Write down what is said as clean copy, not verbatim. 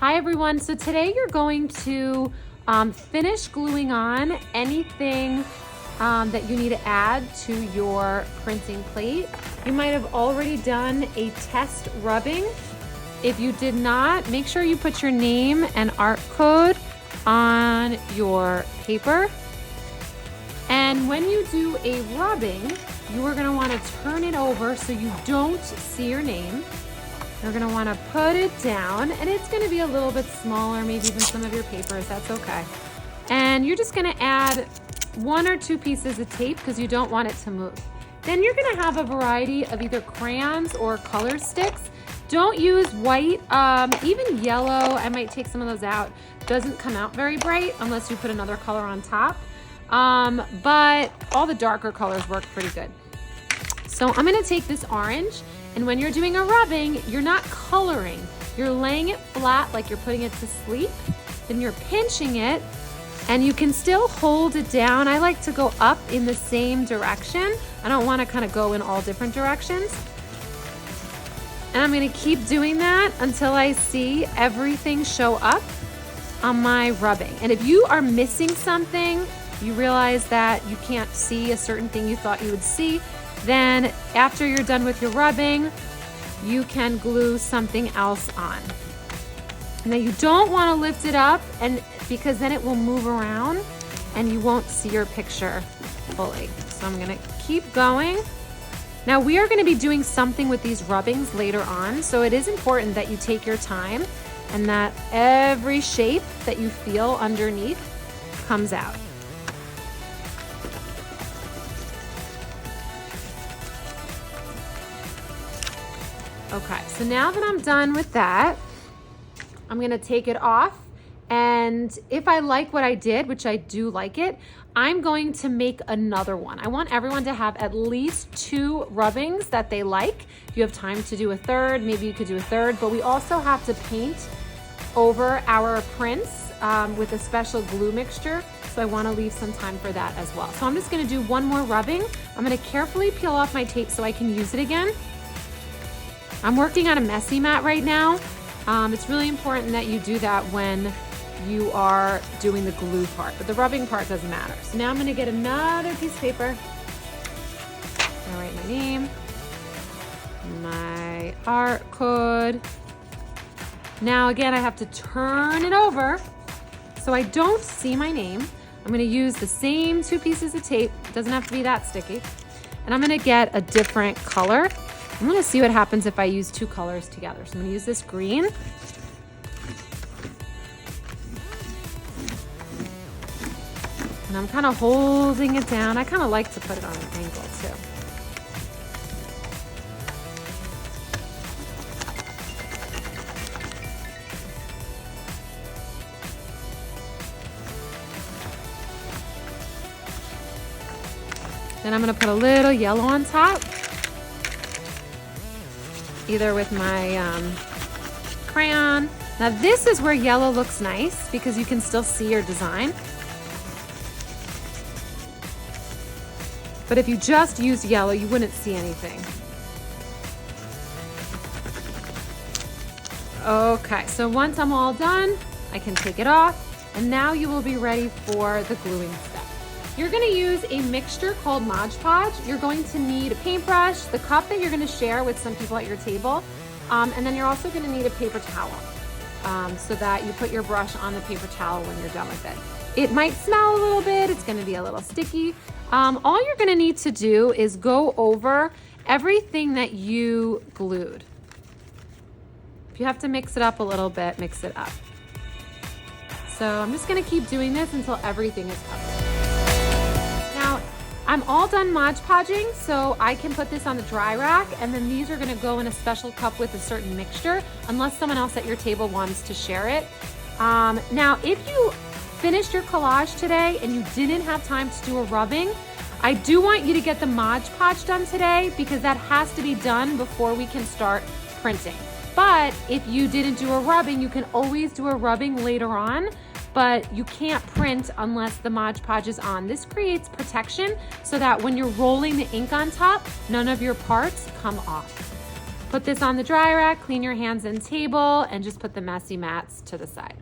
Hi everyone, so today you're going to finish gluing on anything that you need to add to your printing plate. You might have already done a test rubbing. If you did not, make sure you put your name and art code on your paper. And when you do a rubbing, you are gonna wanna turn it over so you don't see your name. You're gonna wanna put it down, and it's gonna be a little bit smaller, maybe even some of your papers, that's okay. And you're just gonna add 1 or 2 pieces of tape because you don't want it to move. Then you're gonna have a variety of either crayons or color sticks. Don't use white, even yellow, I might take some of those out. Doesn't come out very bright unless you put another color on top. But all the darker colors work pretty good. So I'm gonna take this orange, and when you're doing a rubbing, you're not coloring. You're laying it flat like you're putting it to sleep, then you're pinching it, and you can still hold it down. I like to go up in the same direction. I don't wanna kind of go in all different directions. And I'm gonna keep doing that until I see everything show up on my rubbing. And if you are missing something, you realize that you can't see a certain thing you thought you would see, then after you're done with your rubbing, you can glue something else on. Now you don't want to lift it up, and because then it will move around and you won't see your picture fully. So I'm gonna keep going. Now we are gonna be doing something with these rubbings later on, so it is important that you take your time and that every shape that you feel underneath comes out. Okay, so now that I'm done with that, I'm gonna take it off, and if I like what I did, which I do like it, I'm going to make another one. I want everyone to have at least 2 rubbings that they like. If you have time to do a third, maybe you could do a third, but we also have to paint over our prints with a special glue mixture, so I wanna leave some time for that as well. So I'm just gonna do one more rubbing. I'm gonna carefully peel off my tape so I can use it again. I'm working on a messy mat right now. It's really important that you do that when you are doing the glue part, but the rubbing part doesn't matter. So now I'm gonna get another piece of paper. I'll write my name, my art code. Now again, I have to turn it over so I don't see my name. I'm gonna use the same 2 pieces of tape. It doesn't have to be that sticky. And I'm gonna get a different color. I'm gonna see what happens if I use 2 colors together. So I'm gonna use this green. And I'm kind of holding it down. I kind of like to put it on an angle too. Then I'm gonna put a little yellow on top, either with my crayon. Now this is where yellow looks nice because you can still see your design. But if you just use yellow, you wouldn't see anything. Okay, so once I'm all done, I can take it off, and now you will be ready for the gluing step. You're gonna use a mixture called Mod Podge. You're going to need a paintbrush, the cup that you're gonna share with some people at your table, and then you're also gonna need a paper towel so that you put your brush on the paper towel when you're done with it. It might smell a little bit, it's gonna be a little sticky. All you're gonna need to do is go over everything that you glued. If you have to mix it up a little bit, mix it up. So I'm just gonna keep doing this until everything is covered. Now, I'm all done Mod Podging, so I can put this on the dry rack, and then these are gonna go in a special cup with a certain mixture, unless someone else at your table wants to share it. Now, if you finished your collage today and you didn't have time to do a rubbing, I do want you to get the Mod Podge done today because that has to be done before we can start printing. But if you didn't do a rubbing, you can always do a rubbing later on, but you can't print unless the Mod Podge is on. This creates protection so that when you're rolling the ink on top, none of your parts come off. Put this on the dry rack, clean your hands and table, and just put the messy mats to the side.